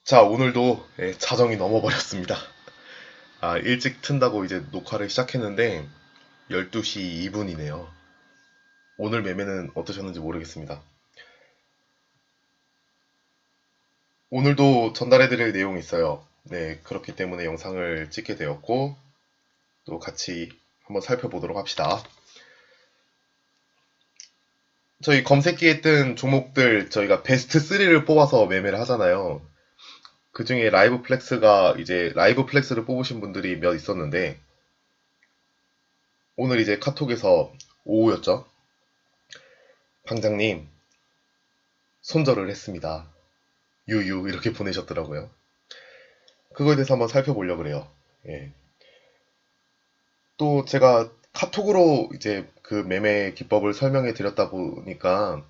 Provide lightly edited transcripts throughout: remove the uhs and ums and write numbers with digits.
자, 오늘도 자정이 넘어버렸습니다. 일찍 튼다고 이제 녹화를 시작했는데 12시 2분이네요. 오늘 매매는 어떠셨는지 모르겠습니다. 오늘도 전달해드릴 내용이 있어요. 네, 그렇기 때문에 영상을 찍게 되었고 또 같이 한번 살펴보도록 합시다. 저희 검색기에 뜬 종목들 저희가 베스트 3를 뽑아서 매매를 하잖아요. 그 중에 라이브 플렉스가 이제 라이브 플렉스를 뽑으신 분들이 몇 있었는데 오늘 이제 카톡에서 오후였죠. 방장님, 손절을 했습니다. 유유, 이렇게 보내셨더라고요. 그거에 대해서 한번 살펴보려고 그래요. 예. 또 제가 카톡으로 이제 그 매매 기법을 설명해 드렸다 보니까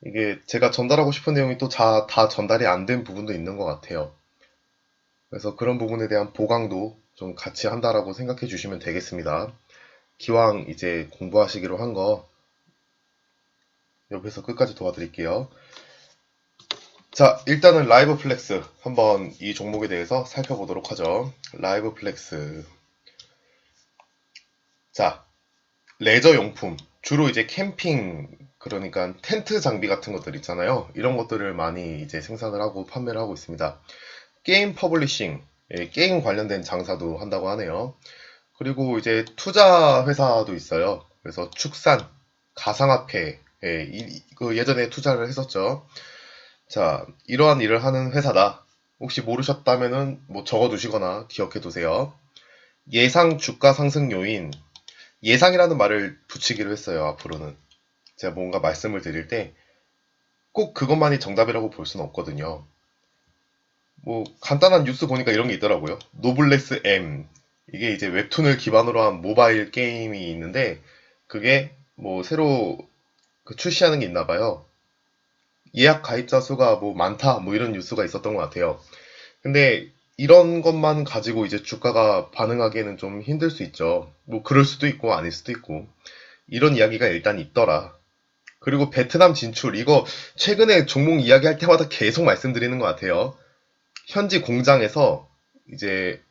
이게 제가 전달하고 싶은 내용이 또 다 전달이 안 된 부분도 있는 것 같아요. 그래서 그런 부분에 대한 보강도 좀 같이 한다라고 생각해 주시면 되겠습니다. 기왕 이제 공부하시기로 한 거 옆에서 끝까지 도와드릴게요. 자, 일단은 라이브 플렉스 한번 이 종목에 대해서 살펴보도록 하죠. 라이브 플렉스. 자, 레저 용품. 주로 이제 캠핑, 그러니까 텐트 장비 같은 것들 있잖아요. 이런 것들을 많이 이제 생산을 하고 판매를 하고 있습니다. 게임 퍼블리싱, 게임 관련된 장사도 한다고 하네요. 그리고 이제 투자 회사도 있어요. 그래서 축산, 가상화폐, 그 예전에 투자를 했었죠. 자, 이러한 일을 하는 회사다. 혹시 모르셨다면은 뭐 적어두시거나 기억해두세요. 예상 주가 상승 요인, 예상이라는 말을 붙이기로 했어요, 앞으로는. 제가 뭔가 말씀을 드릴 때 꼭 그것만이 정답이라고 볼 수는 없거든요. 뭐 간단한 뉴스 보니까 이런 게 있더라고요. 노블레스 M. 이게 이제 웹툰을 기반으로 한 모바일 게임이 있는데 그게 뭐 새로 출시하는 게 있나 봐요. 예약 가입자 수가 뭐 많다 뭐 이런 뉴스가 있었던 것 같아요. 근데 이런 것만 가지고 이제 주가가 반응하기에는 좀 힘들 수 있죠. 뭐 그럴 수도 있고 아닐 수도 있고. 이런 이야기가 일단 있더라. 그리고 베트남 진출, 이거 최근에 종목 이야기할 때마다 계속 말씀드리는 것 같아요. 현지 공장에서 이제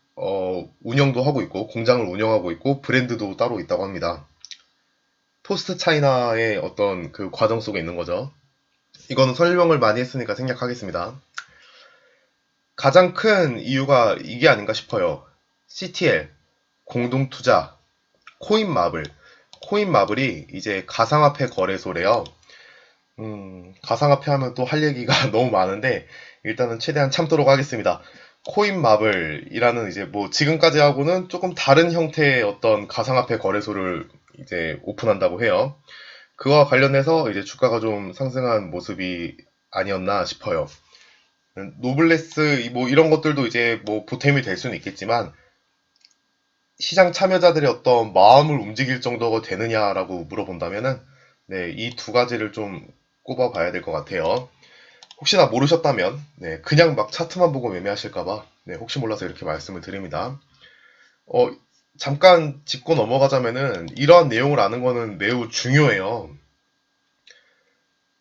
운영도 하고 있고 공장을 운영하고 있고 브랜드도 따로 있다고 합니다. 포스트 차이나의 어떤 그 과정 속에 있는 거죠. 이거는 설명을 많이 했으니까 생략하겠습니다. 가장 큰 이유가 이게 아닌가 싶어요. CTL, 공동투자, 코인마블. 코인마블이 이제 가상화폐 거래소래요. 가상화폐 하면 또 할 얘기가 너무 많은데 일단은 최대한 참도록 하겠습니다. 코인마블이라는 이제 뭐 지금까지 하고는 조금 다른 형태의 어떤 가상화폐 거래소를 이제 오픈한다고 해요. 그와 관련해서 이제 주가가 좀 상승한 모습이 아니었나 싶어요. 노블레스 뭐 이런 것들도 이제 뭐 보탬이 될 수는 있겠지만 시장 참여자들의 어떤 마음을 움직일 정도가 되느냐라고 물어본다면은 네, 이 두 가지를 좀 꼽아봐야 될 것 같아요. 혹시나 모르셨다면 네, 그냥 막 차트만 보고 매매하실까봐 네, 혹시 몰라서 이렇게 말씀을 드립니다. 어, 잠깐 짚고 넘어가자면은 이러한 내용을 아는 거는 매우 중요해요.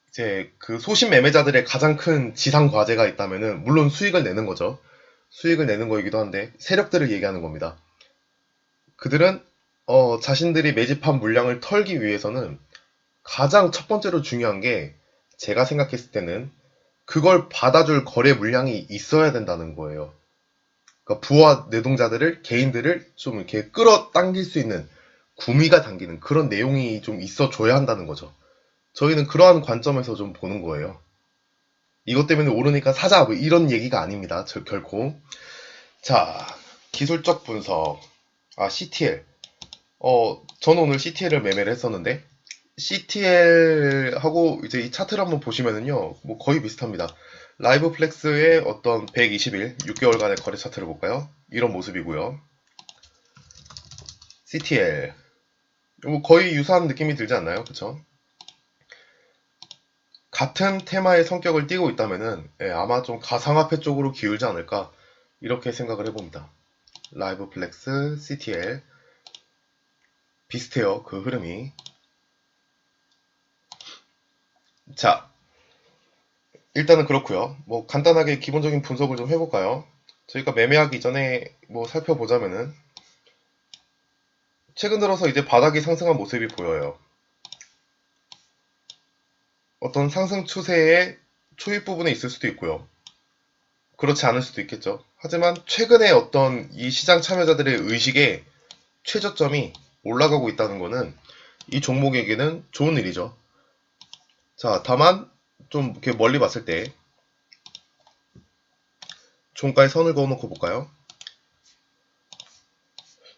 이제 그 소심 매매자들의 가장 큰 지상 과제가 있다면은 물론 수익을 내는 거죠. 수익을 내는 거이기도 한데 세력들을 얘기하는 겁니다. 그들은 자신들이 매집한 물량을 털기 위해서는 가장 첫 번째로 중요한 게 제가 생각했을 때는 그걸 받아줄 거래 물량이 있어야 된다는 거예요. 그러니까 부와 내동자들을 개인들을 좀 이렇게 끌어당길 수 있는 구미가 당기는 그런 내용이 좀 있어줘야 한다는 거죠. 저희는 그러한 관점에서 좀 보는 거예요. 이것 때문에 오르니까 사자 뭐 이런 얘기가 아닙니다. 결코. 자, 기술적 분석. CTL. 저는 오늘 CTL을 매매를 했었는데 CTL하고 이제 이 차트를 한번 보시면은요, 뭐 거의 비슷합니다. 라이브 플렉스의 어떤 120일, 6개월간의 거래 차트를 볼까요? 이런 모습이고요. CTL. 뭐 거의 유사한 느낌이 들지 않나요? 그쵸? 같은 테마의 성격을 띠고 있다면은 아마 좀 가상화폐 쪽으로 기울지 않을까 이렇게 생각을 해봅니다. 라이브 플렉스, CTL 비슷해요. 그 흐름이. 자, 일단은 그렇고요. 뭐 간단하게 기본적인 분석을 좀 해볼까요? 저희가 매매하기 전에 뭐 살펴보자면은 최근 들어서 이제 바닥이 상승한 모습이 보여요. 어떤 상승 추세의 초입 부분에 있을 수도 있고요. 그렇지 않을 수도 있겠죠. 하지만 최근에 어떤 이 시장 참여자들의 의식에 최저점이 올라가고 있다는 것은 이 종목에게는 좋은 일이죠. 자, 다만 좀 이렇게 멀리 봤을 때 종가에 선을 그어놓고 볼까요?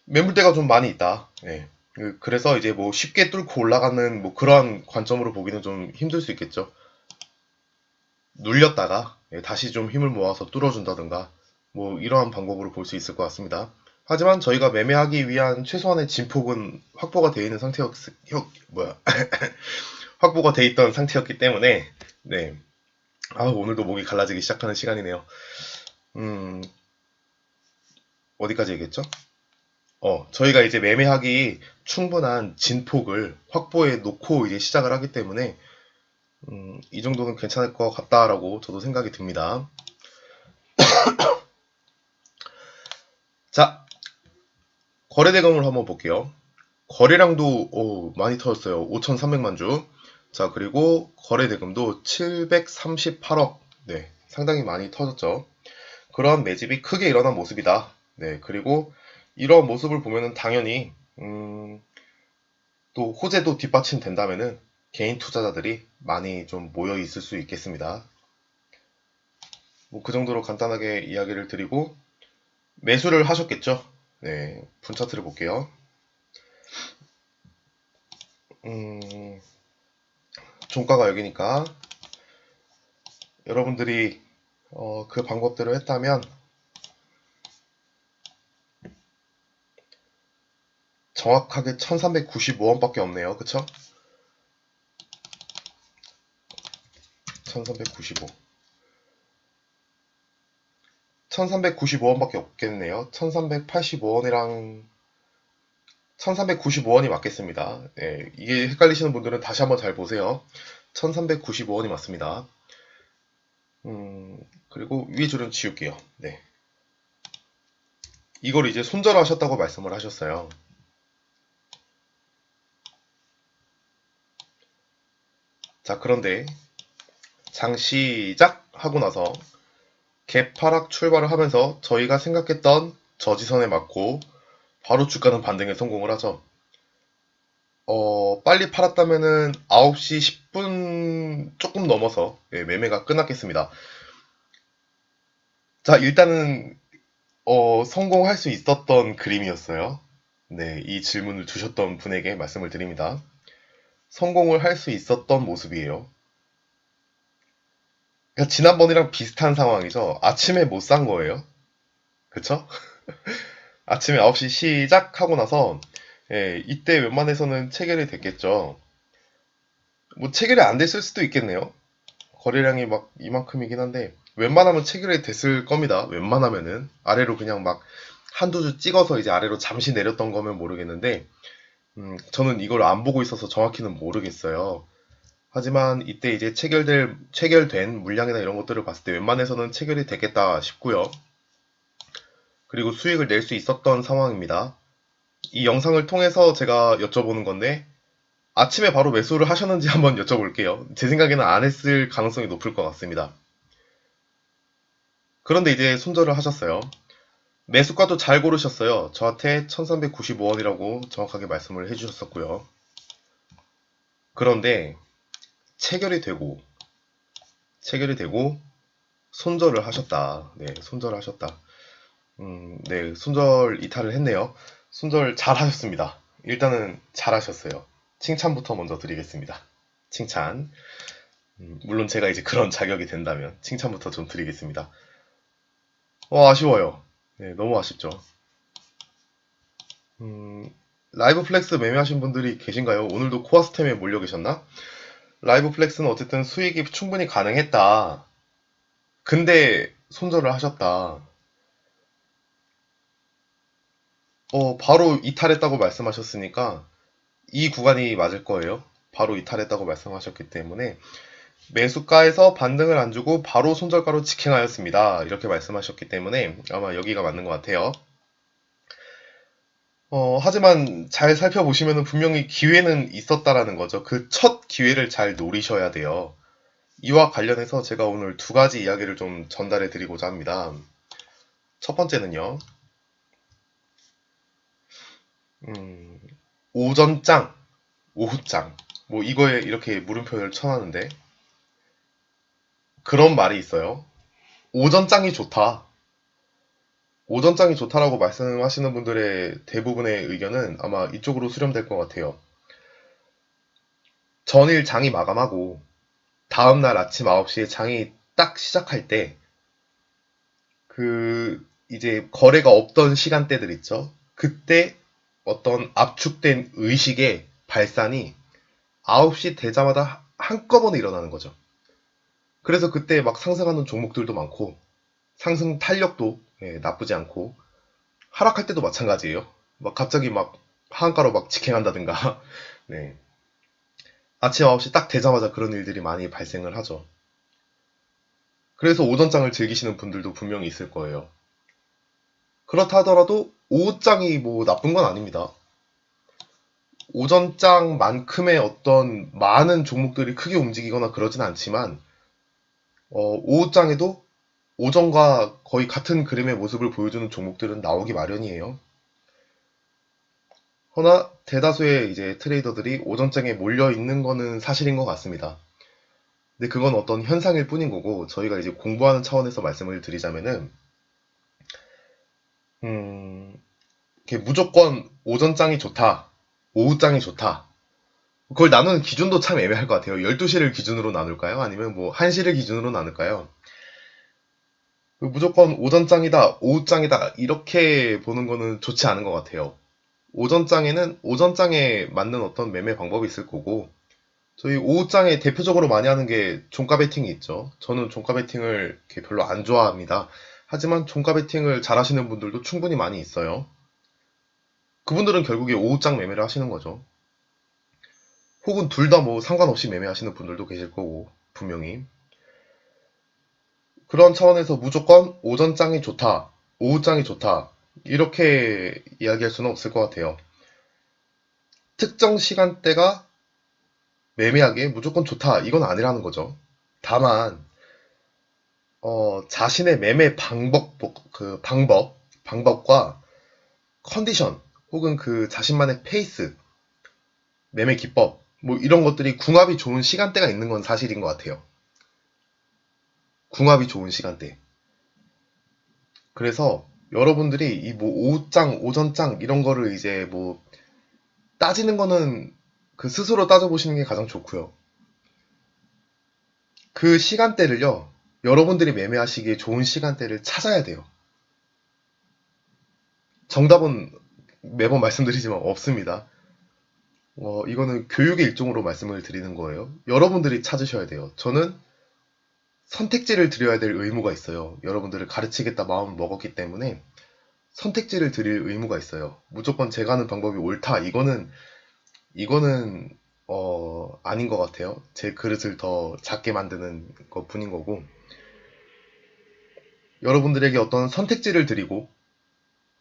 매물대가 좀 많이 있다. 네. 그래서 이제 뭐 쉽게 뚫고 올라가는 뭐 그러한 관점으로 보기는 좀 힘들 수 있겠죠. 눌렸다가 다시 좀 힘을 모아서 뚫어준다든가 뭐 이러한 방법으로 볼 수 있을 것 같습니다. 하지만 저희가 매매하기 위한 최소한의 진폭은 확보가 되어 있는 확보가 돼 있던 상태였기 때문에 네. 오늘도 목이 갈라지기 시작하는 시간이네요. 어디까지 얘기했죠? 저희가 이제 매매하기 충분한 진폭을 확보해 놓고 이제 시작을 하기 때문에 이 정도는 괜찮을 것 같다라고 저도 생각이 듭니다. 자, 거래대금을 한번 볼게요. 거래량도 많이 터졌어요. 5,300만 주. 자, 그리고 거래대금도 738억. 네, 상당히 많이 터졌죠. 그러한 매집이 크게 일어난 모습이다. 네, 그리고 이러한 모습을 보면은 당연히 또 호재도 뒷받침된다면은 개인 투자자들이 많이 좀 모여 있을 수 있겠습니다. 뭐 그 정도로 간단하게 이야기를 드리고 매수를 하셨겠죠? 네, 분 차트를 볼게요. 종가가 여기니까 여러분들이 그 방법대로 했다면 정확하게 1395원밖에 없네요. 그쵸? 1395. 1395원밖에 없겠네요. 1385원이랑 1395원이 맞겠습니다. 네, 이게 헷갈리시는 분들은 다시 한번 잘 보세요. 1395원이 맞습니다. 그리고 위에 줄은 지울게요. 네. 이걸 이제 손절하셨다고 말씀을 하셨어요. 자, 그런데 장 시작하고 나서 개파락 출발을 하면서 저희가 생각했던 저지선에 맞고 바로 주가는 반등에 성공을 하죠. 빨리 팔았다면은 9시 10분 조금 넘어서 매매가 끝났겠습니다. 자, 일단은 성공할 수 있었던 그림이었어요. 네, 이 질문을 주셨던 분에게 말씀을 드립니다. 성공을 할 수 있었던 모습이에요. 그러니까 지난번이랑 비슷한 상황이죠. 아침에 못 산 거예요. 그쵸? 아침에 9시 시작하고 나서 이때 웬만해서는 체결이 됐겠죠. 뭐 체결이 안 됐을 수도 있겠네요. 거래량이 막 이만큼이긴 한데 웬만하면 체결이 됐을 겁니다. 웬만하면은 아래로 그냥 막 한두 주 찍어서 이제 아래로 잠시 내렸던 거면 모르겠는데 저는 이걸 안 보고 있어서 정확히는 모르겠어요. 하지만 이때 이제 체결된 물량이나 이런 것들을 봤을 때 웬만해서는 체결이 됐겠다 싶고요. 그리고 수익을 낼 수 있었던 상황입니다. 이 영상을 통해서 제가 여쭤보는 건데 아침에 바로 매수를 하셨는지 한번 여쭤볼게요. 제 생각에는 안 했을 가능성이 높을 것 같습니다. 그런데 이제 손절을 하셨어요. 매수가도 잘 고르셨어요. 저한테 1395원이라고 정확하게 말씀을 해주셨었고요. 그런데 체결이 되고 손절을 하셨다. 네, 손절을 하셨다. 네, 손절 이탈을 했네요. 손절 잘 하셨습니다. 일단은 잘 하셨어요. 칭찬부터 먼저 드리겠습니다. 칭찬. 물론 제가 이제 그런 자격이 된다면 칭찬부터 좀 드리겠습니다. 아쉬워요. 네, 너무 아쉽죠. 라이브 플렉스 매매하신 분들이 계신가요? 오늘도 코아스템에 몰려 계셨나? 라이브 플렉스는 어쨌든 수익이 충분히 가능했다. 근데 손절을 하셨다. 바로 이탈했다고 말씀하셨으니까 이 구간이 맞을 거예요. 바로 이탈했다고 말씀하셨기 때문에 매수가에서 반등을 안 주고 바로 손절가로 직행하였습니다. 이렇게 말씀하셨기 때문에 아마 여기가 맞는 것 같아요. 하지만 잘 살펴보시면 분명히 기회는 있었다라는 거죠. 그 첫 기회를 잘 노리셔야 돼요. 이와 관련해서 제가 오늘 두 가지 이야기를 좀 전달해 드리고자 합니다. 첫 번째는요, 오전장, 오후장, 뭐 이거에 이렇게 물음표를 쳐놨는데, 그런 말이 있어요. 오전장이 좋다. 오전장이 좋다라고 말씀하시는 분들의 대부분의 의견은 아마 이쪽으로 수렴될 것 같아요. 전일 장이 마감하고 다음날 아침 9시에 장이 딱 시작할 때 이제 거래가 없던 시간대들 있죠. 그때 어떤 압축된 의식의 발산이 9시 되자마자 한꺼번에 일어나는 거죠. 그래서 그때 막 상승하는 종목들도 많고 상승 탄력도 나쁘지 않고 하락할 때도 마찬가지예요. 막 갑자기 막 하한가로 막 직행한다든가 네. 아침 9시 딱 되자마자 그런 일들이 많이 발생을 하죠. 그래서 오전장을 즐기시는 분들도 분명히 있을 거예요. 그렇다 하더라도 오후장이 뭐 나쁜 건 아닙니다. 오전장만큼의 어떤 많은 종목들이 크게 움직이거나 그러진 않지만 오후장에도 오전과 거의 같은 그림의 모습을 보여주는 종목들은 나오기 마련이에요. 허나 대다수의 이제 트레이더들이 오전장에 몰려 있는 거는 사실인 것 같습니다. 근데 그건 어떤 현상일 뿐인 거고 저희가 이제 공부하는 차원에서 말씀을 드리자면은 이렇게 무조건 오전장이 좋다, 오후장이 좋다. 그걸 나누는 기준도 참 애매할 것 같아요. 12시를 기준으로 나눌까요? 아니면 뭐 1시를 기준으로 나눌까요? 무조건 오전장이다, 오후장이다 이렇게 보는 거는 좋지 않은 것 같아요. 오전장에는 오전장에 맞는 어떤 매매 방법이 있을 거고 저희 오후장에 대표적으로 많이 하는 게 종가 베팅이 있죠. 저는 종가 베팅을 이렇게 별로 안 좋아합니다. 하지만 종가 베팅을 잘 하시는 분들도 충분히 많이 있어요. 그분들은 결국에 오후장 매매를 하시는 거죠. 혹은 둘 다 뭐 상관없이 매매하시는 분들도 계실 거고 분명히. 그런 차원에서 무조건 오전장이 좋다, 오후장이 좋다 이렇게 이야기할 수는 없을 것 같아요. 특정 시간대가 매매하기에 무조건 좋다 이건 아니라는 거죠. 다만 자신의 매매 방법과 컨디션 혹은 그 자신만의 페이스, 매매 기법 뭐 이런 것들이 궁합이 좋은 시간대가 있는 건 사실인 것 같아요. 궁합이 좋은 시간대. 그래서 여러분들이 이 뭐 오후장, 오전장 이런 거를 이제 뭐 따지는 거는 그 스스로 따져보시는 게 가장 좋고요. 그 시간대를요, 여러분들이 매매하시기에 좋은 시간대를 찾아야 돼요. 정답은 매번 말씀드리지만 없습니다. 이거는 교육의 일종으로 말씀을 드리는 거예요. 여러분들이 찾으셔야 돼요. 저는 선택지를 드려야 될 의무가 있어요. 여러분들을 가르치겠다 마음을 먹었기 때문에 선택지를 드릴 의무가 있어요. 무조건 제가 하는 방법이 옳다. 이거는 아닌 것 같아요. 제 그릇을 더 작게 만드는 것 뿐인 거고 여러분들에게 어떤 선택지를 드리고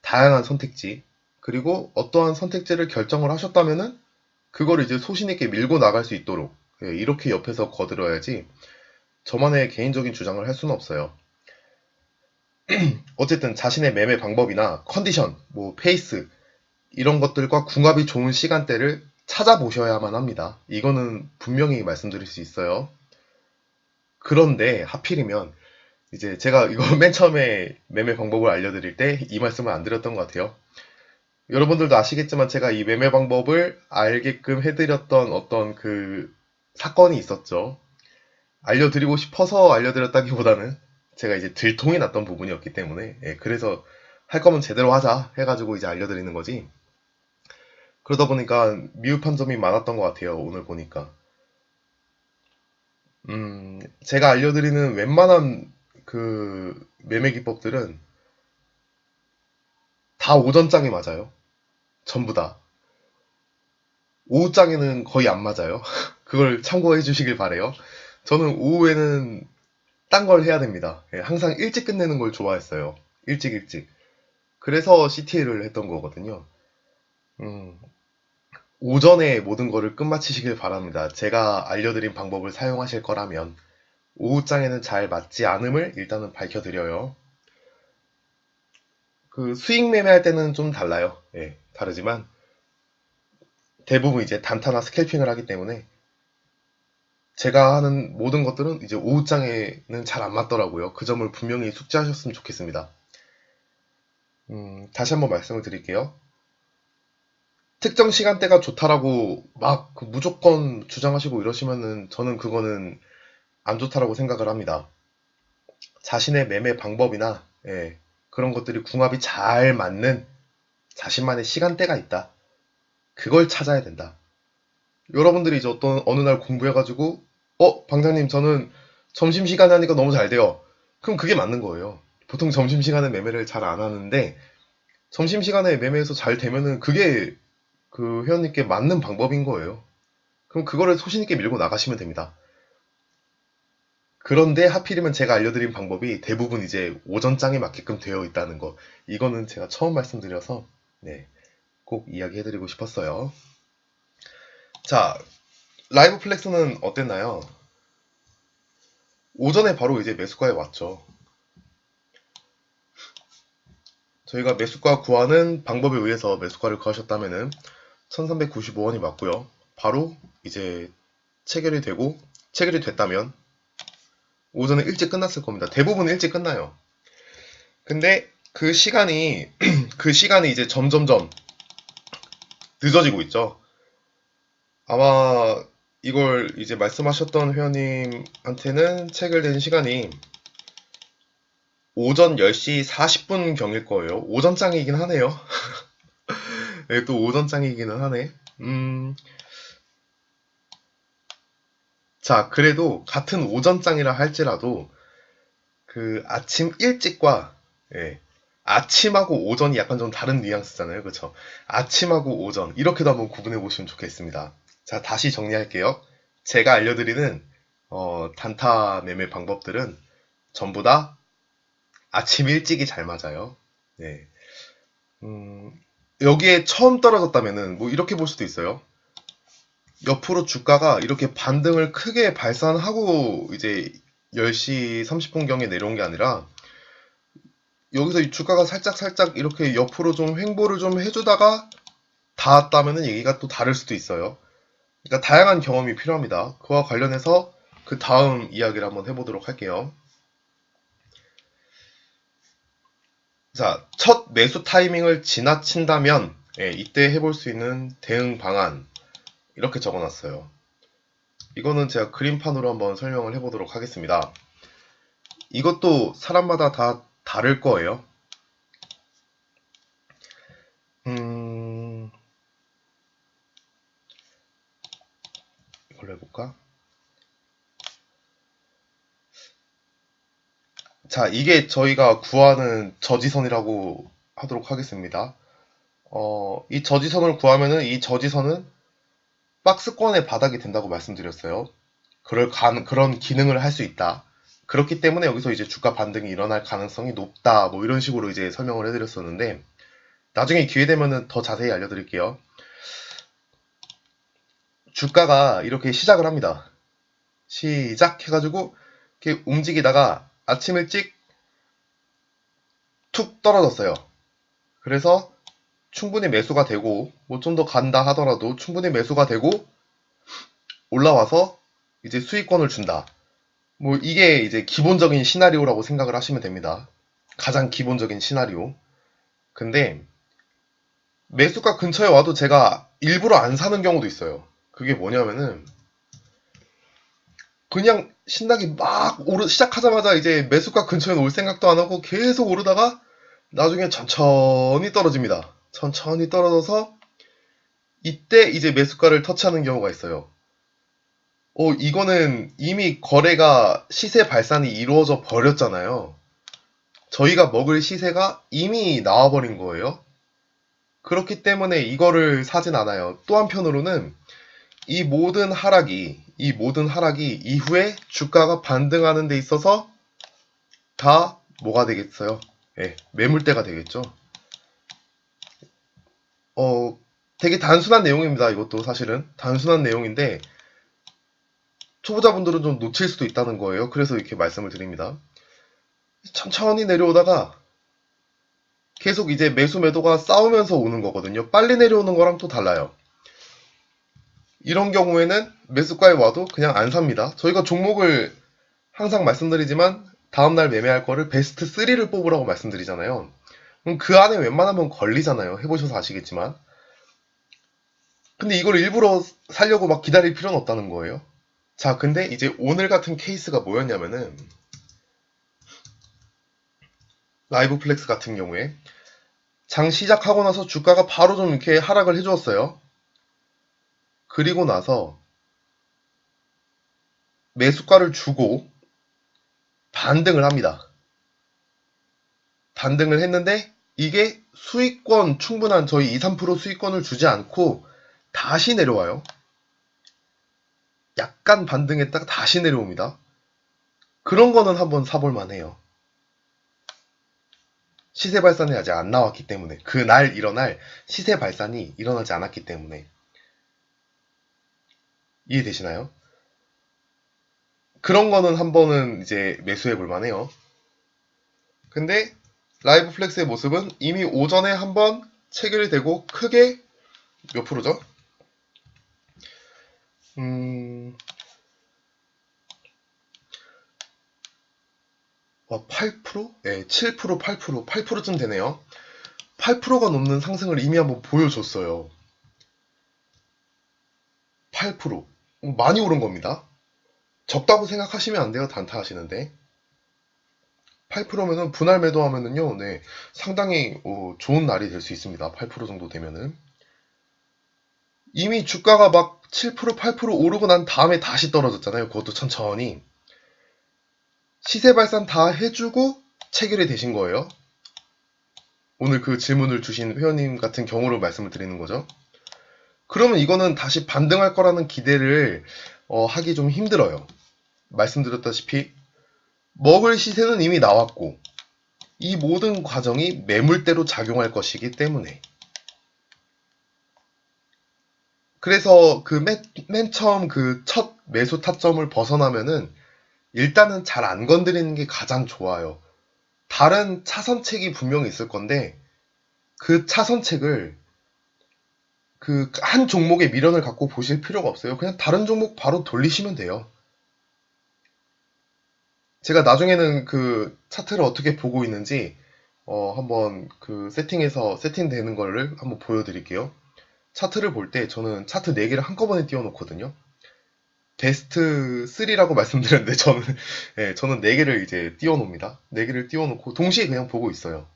다양한 선택지 그리고 어떠한 선택지를 결정을 하셨다면은 그걸 이제 소신 있게 밀고 나갈 수 있도록 이렇게 옆에서 거들어야지 저만의 개인적인 주장을 할 수는 없어요. 어쨌든 자신의 매매 방법이나 컨디션, 뭐 페이스 이런 것들과 궁합이 좋은 시간대를 찾아보셔야만 합니다. 이거는 분명히 말씀드릴 수 있어요. 그런데 하필이면 이제 제가 이거 맨 처음에 매매 방법을 알려드릴 때 이 말씀을 안 드렸던 것 같아요. 여러분들도 아시겠지만 제가 이 매매 방법을 알게끔 해드렸던 어떤 그 사건이 있었죠. 알려드리고 싶어서 알려드렸다기보다는 제가 이제 들통이 났던 부분이었기 때문에 그래서 할 거면 제대로 하자 해가지고 이제 알려드리는 거지. 그러다 보니까 미흡한 점이 많았던 것 같아요. 오늘 보니까. 제가 알려드리는 웬만한 그 매매 기법들은 다 오전장에 맞아요. 전부 다. 오후장에는 거의 안 맞아요. 그걸 참고해 주시길 바래요. 저는 오후에는 딴 걸 해야 됩니다. 예, 항상 일찍 끝내는 걸 좋아했어요. 일찍. 그래서 CT를 했던 거거든요. 음, 오전에 모든 거를 끝마치시길 바랍니다. 제가 알려드린 방법을 사용하실 거라면 오후장에는 잘 맞지 않음을 일단은 밝혀드려요. 그 수익 매매할 때는 좀 달라요. 예, 다르지만 대부분 이제 단타나 스캘핑을 하기 때문에 제가 하는 모든 것들은 이제 오후장에는 잘 안 맞더라고요. 그 점을 분명히 숙지하셨으면 좋겠습니다. 다시 한번 말씀을 드릴게요. 특정 시간대가 좋다라고 막 무조건 주장하시고 이러시면은 저는 그거는 안 좋다라고 생각을 합니다. 자신의 매매 방법이나 예, 그런 것들이 궁합이 잘 맞는 자신만의 시간대가 있다. 그걸 찾아야 된다. 여러분들이 이제 어느 날 공부해가지고 방장님 저는 점심시간에 하니까 너무 잘 돼요. 그럼 그게 맞는 거예요. 보통 점심시간에 매매를 잘 안 하는데 점심시간에 매매해서 잘 되면은 그게 그 회원님께 맞는 방법인 거예요. 그럼 그거를 소신있게 밀고 나가시면 됩니다. 그런데 하필이면 제가 알려드린 방법이 대부분 이제 오전장에 맞게끔 되어 있다는 거. 이거는 제가 처음 말씀드려서 네, 꼭 이야기해드리고 싶었어요. 자, 라이브 플렉스는 어땠나요? 오전에 바로 이제 매수가에 왔죠. 저희가 매수가 구하는 방법에 의해서 매수가를 구하셨다면은 1395원이 맞고요. 바로 이제 체결이 됐다면 오전에 일찍 끝났을 겁니다. 대부분 일찍 끝나요. 근데 그 시간이 그 시간이 이제 점점점 늦어지고 있죠. 아마 이걸 이제 말씀하셨던 회원님한테는 체결된 시간이 오전 10시 40분 경일 거예요. 오전장이긴 하네요. 네, 또 오전장이기는 하네. 자, 그래도 같은 오전장이라 할지라도 그 아침 일찍과 예, 아침하고 오전이 약간 좀 다른 뉘앙스잖아요. 그쵸? 아침하고 오전 이렇게도 한번 구분해 보시면 좋겠습니다. 자, 다시 정리할게요. 제가 알려드리는 단타 매매 방법들은 전부 다 아침 일찍이 잘 맞아요. 네. 여기에 처음 떨어졌다면은 뭐 이렇게 볼 수도 있어요. 옆으로 주가가 이렇게 반등을 크게 발산하고 이제 10시 30분경에 내려온 게 아니라 여기서 이 주가가 살짝 이렇게 옆으로 좀 횡보를 좀 해주다가 닿았다면은 얘기가 또 다를 수도 있어요. 그러니까 다양한 경험이 필요합니다. 그와 관련해서 그 다음 이야기를 한번 해보도록 할게요. 자, 첫 매수 타이밍을 지나친다면 이때 해볼 수 있는 대응 방안 이렇게 적어놨어요. 이거는 제가 그림판으로 한번 설명을 해보도록 하겠습니다. 이것도 사람마다 다 다를 거예요. 이걸로 해볼까? 자, 이게 저희가 구하는 저지선이라고 하도록 하겠습니다. 이 저지선을 구하면은 이 저지선은 박스권의 바닥이 된다고 말씀드렸어요. 그런 기능을 할 수 있다. 그렇기 때문에 여기서 이제 주가 반등이 일어날 가능성이 높다. 뭐 이런 식으로 이제 설명을 해드렸었는데, 나중에 기회 되면은 더 자세히 알려드릴게요. 주가가 이렇게 시작을 합니다. 시작해가지고 이렇게 움직이다가 아침 일찍 툭 떨어졌어요. 그래서 충분히 매수가 되고 뭐 좀 더 간다 하더라도 충분히 매수가 되고 올라와서 이제 수익권을 준다. 뭐 이게 이제 기본적인 시나리오라고 생각을 하시면 됩니다. 가장 기본적인 시나리오. 근데 매수가 근처에 와도 제가 일부러 안 사는 경우도 있어요. 그게 뭐냐면은 그냥 신나게 막 시작하자마자 이제 매수가 근처에 올 생각도 안 하고 계속 오르다가 나중에 천천히 떨어집니다. 천천히 떨어져서 이때 이제 매수가를 터치하는 경우가 있어요. 이거는 이미 거래가 시세 발산이 이루어져 버렸잖아요. 저희가 먹을 시세가 이미 나와버린 거예요. 그렇기 때문에 이거를 사진 않아요. 또 한편으로는 이 모든 하락이 이후에 주가가 반등하는 데 있어서 다 뭐가 되겠어요? 예, 매물대가 되겠죠. 되게 단순한 내용입니다. 이것도 사실은 단순한 내용인데 초보자분들은 좀 놓칠 수도 있다는 거예요. 그래서 이렇게 말씀을 드립니다. 천천히 내려오다가 계속 이제 매수 매도가 싸우면서 오는 거거든요. 빨리 내려오는 거랑 또 달라요. 이런 경우에는 매수가에 와도 그냥 안 삽니다. 저희가 종목을 항상 말씀드리지만 다음날 매매할 거를 베스트 3를 뽑으라고 말씀드리잖아요. 그럼 그 안에 웬만하면 걸리잖아요. 해보셔서 아시겠지만. 근데 이걸 일부러 살려고 막 기다릴 필요는 없다는 거예요. 자, 근데 이제 오늘 같은 케이스가 뭐였냐면은 라이브 플렉스 같은 경우에 장 시작하고 나서 주가가 바로 좀 이렇게 하락을 해주었어요. 그리고 나서 매수가를 주고 반등을 합니다. 반등을 했는데 이게 수익권 충분한 저희 2, 3% 수익권을 주지 않고 다시 내려와요. 약간 반등했다가 다시 내려옵니다. 그런 거는 한번 사볼 만해요. 시세 발산이 아직 안 나왔기 때문에 그날 일어날 시세 발산이 일어나지 않았기 때문에 이해되시나요? 그런 거는 한번은 이제 매수해 볼 만해요. 근데 라이브 플렉스의 모습은 이미 오전에 한번 체결이 되고 크게 몇 프로죠? 8%? 네, 7%, 8%, 8%쯤 되네요. 8%가 넘는 상승을 이미 한번 보여줬어요. 8%. 많이 오른 겁니다. 적다고 생각하시면 안 돼요. 단타하시는데. 8%면은 분할 매도하면은요, 네, 상당히 좋은 날이 될 수 있습니다. 8% 정도 되면은. 이미 주가가 막 7%, 8% 오르고 난 다음에 다시 떨어졌잖아요. 그것도 천천히. 시세 발산 다 해주고 체결이 되신 거예요. 오늘 그 질문을 주신 회원님 같은 경우로 말씀을 드리는 거죠. 그러면 이거는 다시 반등할 거라는 기대를 하기 좀 힘들어요. 말씀드렸다시피 먹을 시세는 이미 나왔고 이 모든 과정이 매물대로 작용할 것이기 때문에 그래서 그 맨 처음 그 첫 매수 타점을 벗어나면은 일단은 잘 안 건드리는 게 가장 좋아요. 다른 차선책이 분명히 있을 건데 그 차선책을 그 한 종목의 미련을 갖고 보실 필요가 없어요. 그냥 다른 종목 바로 돌리시면 돼요. 제가 나중에는 그 차트를 어떻게 보고 있는지 한번 그 세팅되는 거를 한번 보여드릴게요. 차트를 볼 때 저는 차트 4개를 한꺼번에 띄워놓거든요. 베스트 3라고 말씀드렸는데 저는 4개를 이제 띄워놓습니다. 4개를 띄워놓고 동시에 그냥 보고 있어요.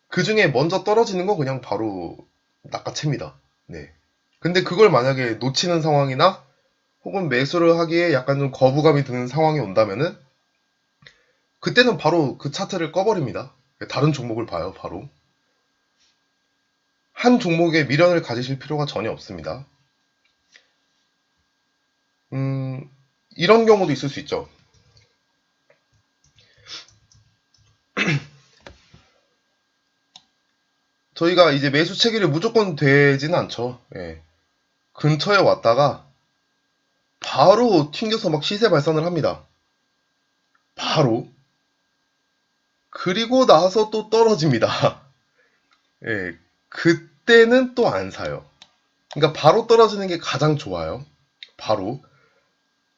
그 중에 먼저 떨어지는 거 그냥 바로 낚아챕니다. 네. 근데 그걸 만약에 놓치는 상황이나 혹은 매수를 하기에 약간 좀 거부감이 드는 상황이 온다면은 그때는 바로 그 차트를 꺼버립니다. 다른 종목을 봐요, 바로. 한 종목에 미련을 가지실 필요가 전혀 없습니다. 이런 경우도 있을 수 있죠. 저희가 이제 매수 체결이 무조건 되지는 않죠. 예. 근처에 왔다가 바로 튕겨서 막 시세 발산을 합니다. 바로. 그리고 나서 또 떨어집니다. 예. 그때는 또 안 사요. 그러니까 바로 떨어지는 게 가장 좋아요. 바로.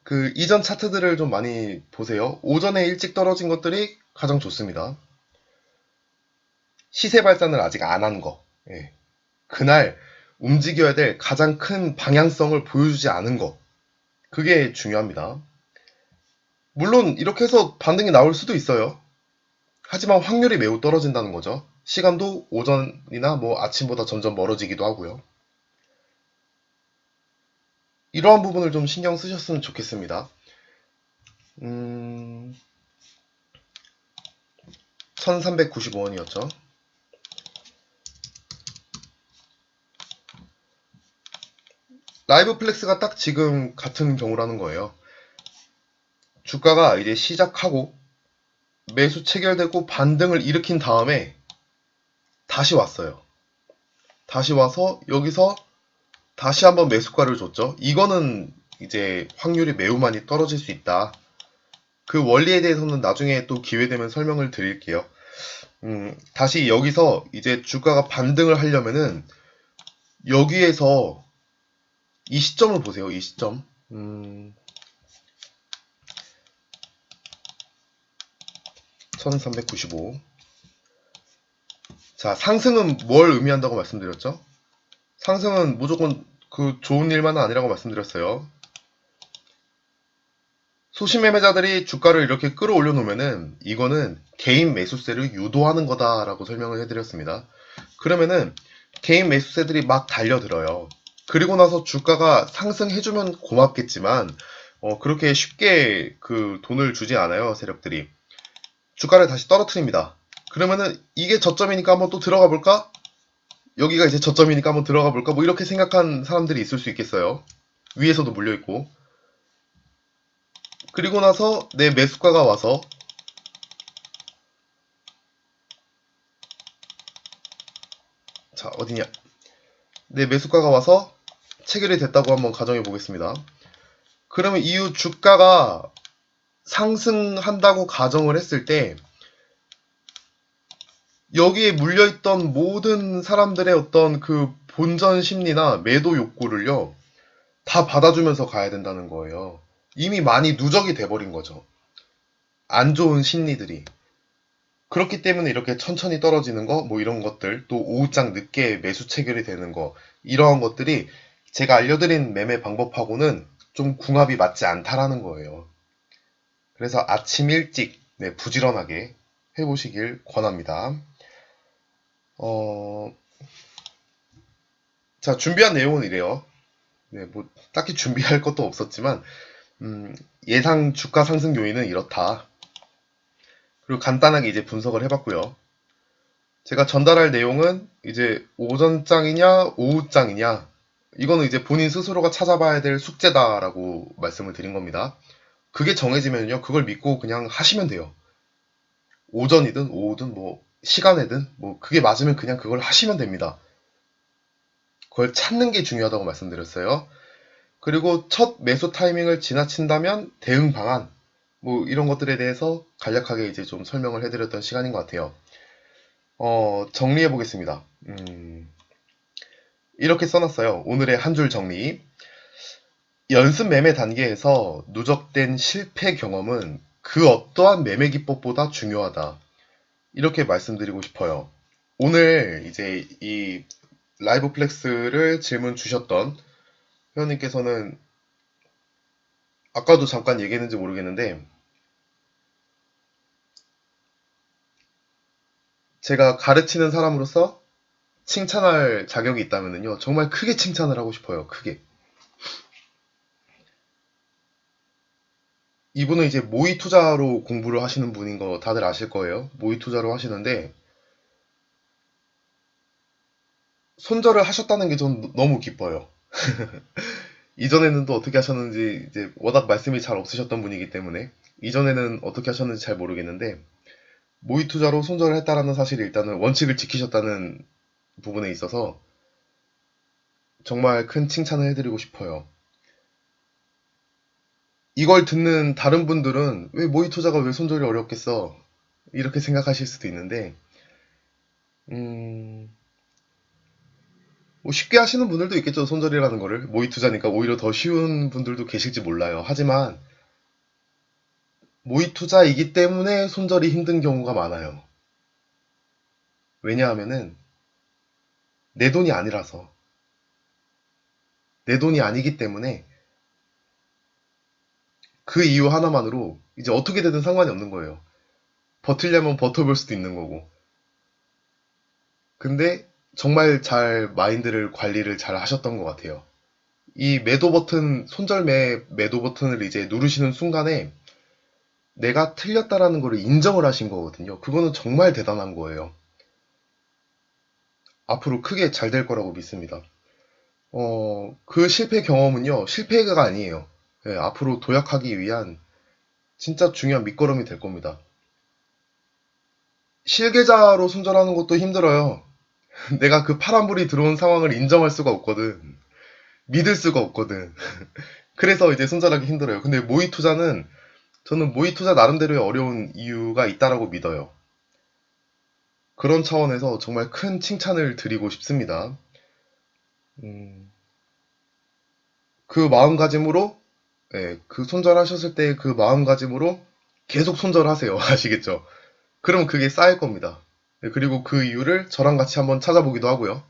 그 이전 차트들을 좀 많이 보세요. 오전에 일찍 떨어진 것들이 가장 좋습니다. 시세 발산을 아직 안 한 거. 예. 그날 움직여야 될 가장 큰 방향성을 보여주지 않은 거. 그게 중요합니다. 물론 이렇게 해서 반등이 나올 수도 있어요. 하지만 확률이 매우 떨어진다는 거죠. 시간도 오전이나 뭐 아침보다 점점 멀어지기도 하고요. 이러한 부분을 좀 신경 쓰셨으면 좋겠습니다. 1395원이었죠. 라이브 플렉스가 딱 지금 같은 경우라는 거예요. 주가가 이제 시작하고 매수 체결되고 반등을 일으킨 다음에 다시 왔어요. 다시 와서 여기서 다시 한번 매수가를 줬죠. 이거는 이제 확률이 매우 많이 떨어질 수 있다. 그 원리에 대해서는 나중에 또 기회 되면 설명을 드릴게요. 다시 여기서 이제 주가가 반등을 하려면은 여기에서 이 시점을 보세요. 이 시점. 1395. 자, 상승은 뭘 의미한다고 말씀드렸죠? 상승은 무조건 그 좋은 일만은 아니라고 말씀드렸어요. 소심 매매자들이 주가를 이렇게 끌어올려 놓으면은 이거는 개인 매수세를 유도하는 거다라고 설명을 해드렸습니다. 그러면은 개인 매수세들이 막 달려들어요. 그리고 나서 주가가 상승해주면 고맙겠지만 그렇게 쉽게 그 돈을 주지 않아요, 세력들이. 주가를 다시 떨어뜨립니다. 그러면은 이게 저점이니까 한번 또 들어가 볼까? 여기가 이제 저점이니까 한번 들어가 볼까? 뭐 이렇게 생각한 사람들이 있을 수 있겠어요. 위에서도 물려있고. 그리고 나서 내 매수가가 와서 자, 어디냐? 내 매수가가 와서 체결이 됐다고 한번 가정해 보겠습니다. 그러면 이후 주가가 상승한다고 가정을 했을 때 여기에 물려있던 모든 사람들의 어떤 그 본전 심리나 매도 욕구를요 다 받아주면서 가야 된다는 거예요. 이미 많이 누적이 돼버린 거죠. 안 좋은 심리들이. 그렇기 때문에 이렇게 천천히 떨어지는 거, 뭐 이런 것들, 또 오후장 늦게 매수 체결이 되는 거, 이러한 것들이 제가 알려드린 매매 방법하고는 좀 궁합이 맞지 않다라는 거예요. 그래서 아침 일찍 부지런하게 해보시길 권합니다. 자, 준비한 내용은 이래요. 뭐 딱히 준비할 것도 없었지만 예상 주가 상승 요인은 이렇다. 그리고 간단하게 이제 분석을 해봤고요. 제가 전달할 내용은 이제 오전장이냐 오후장이냐 이거는 이제 본인 스스로가 찾아봐야 될 숙제다라고 말씀을 드린 겁니다. 그게 정해지면요 그걸 믿고 그냥 하시면 돼요. 오전이든 오후든 뭐 시간에든 뭐 그게 맞으면 그냥 그걸 하시면 됩니다. 그걸 찾는 게 중요하다고 말씀드렸어요. 그리고 첫 매수 타이밍을 지나친다면 대응 방안 뭐 이런 것들에 대해서 간략하게 이제 좀 설명을 해드렸던 시간인 것 같아요. 정리해 보겠습니다. 이렇게 써놨어요. 오늘의 한 줄 정리. 연습 매매 단계에서 누적된 실패 경험은 그 어떠한 매매 기법보다 중요하다. 이렇게 말씀드리고 싶어요. 오늘 이제 이 라이브 플렉스를 질문 주셨던 회원님께서는 아까도 잠깐 얘기했는지 모르겠는데 제가 가르치는 사람으로서 칭찬할 자격이 있다면요 정말 크게 칭찬을 하고 싶어요. 크게. 이분은 이제 모의 투자로 공부를 하시는 분인 거 다들 아실 거예요. 모의 투자로 하시는데 손절을 하셨다는 게 전 너무 기뻐요. 이전에는 또 어떻게 하셨는지 이제 워낙 말씀이 잘 없으셨던 분이기 때문에 이전에는 어떻게 하셨는지 잘 모르겠는데 모의 투자로 손절을 했다라는 사실이 일단은 원칙을 지키셨다는 부분에 있어서 정말 큰 칭찬을 해드리고 싶어요. 이걸 듣는 다른 분들은 왜 모의 투자가 왜 손절이 어렵겠어? 이렇게 생각하실 수도 있는데 뭐 쉽게 하시는 분들도 있겠죠. 손절이라는 거를. 모의 투자니까 오히려 더 쉬운 분들도 계실지 몰라요. 하지만 모의 투자이기 때문에 손절이 힘든 경우가 많아요. 왜냐하면은 내 돈이 아니라서. 내 돈이 아니기 때문에 그 이유 하나만으로 이제 어떻게 되든 상관이 없는 거예요. 버틸려면 버텨볼 수도 있는 거고. 근데 정말 잘 마인드를 관리를 잘 하셨던 것 같아요. 이 매도 버튼, 매도 버튼을 이제 누르시는 순간에 내가 틀렸다라는 걸 인정을 하신 거거든요. 그거는 정말 대단한 거예요. 앞으로 크게 잘 될 거라고 믿습니다. 그 실패 경험은요, 실패가 아니에요. 예, 앞으로 도약하기 위한 진짜 중요한 밑거름이 될 겁니다. 실계자로 손절하는 것도 힘들어요. 내가 그 파란불이 들어온 상황을 인정할 수가 없거든. 믿을 수가 없거든. 그래서 이제 손절하기 힘들어요. 근데 모의 투자는 저는 모의 투자 나름대로의 어려운 이유가 있다라고 믿어요. 그런 차원에서 정말 큰 칭찬을 드리고 싶습니다. 음, 그 마음가짐으로, 예, 그 손절하셨을 때 그 마음가짐으로 계속 손절하세요. 아시겠죠? 그럼 그게 쌓일 겁니다. 예, 그리고 그 이유를 저랑 같이 한번 찾아보기도 하고요.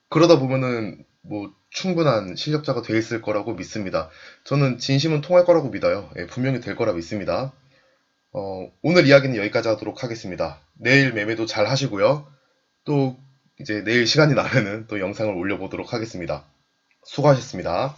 그러다 보면은 뭐 충분한 실력자가 돼 있을 거라고 믿습니다. 저는 진심은 통할 거라고 믿어요. 예, 분명히 될 거라 믿습니다. 오늘 이야기는 여기까지 하도록 하겠습니다. 내일 매매도 잘 하시고요. 또 이제 내일 시간이 나면은 또 영상을 올려보도록 하겠습니다. 수고하셨습니다.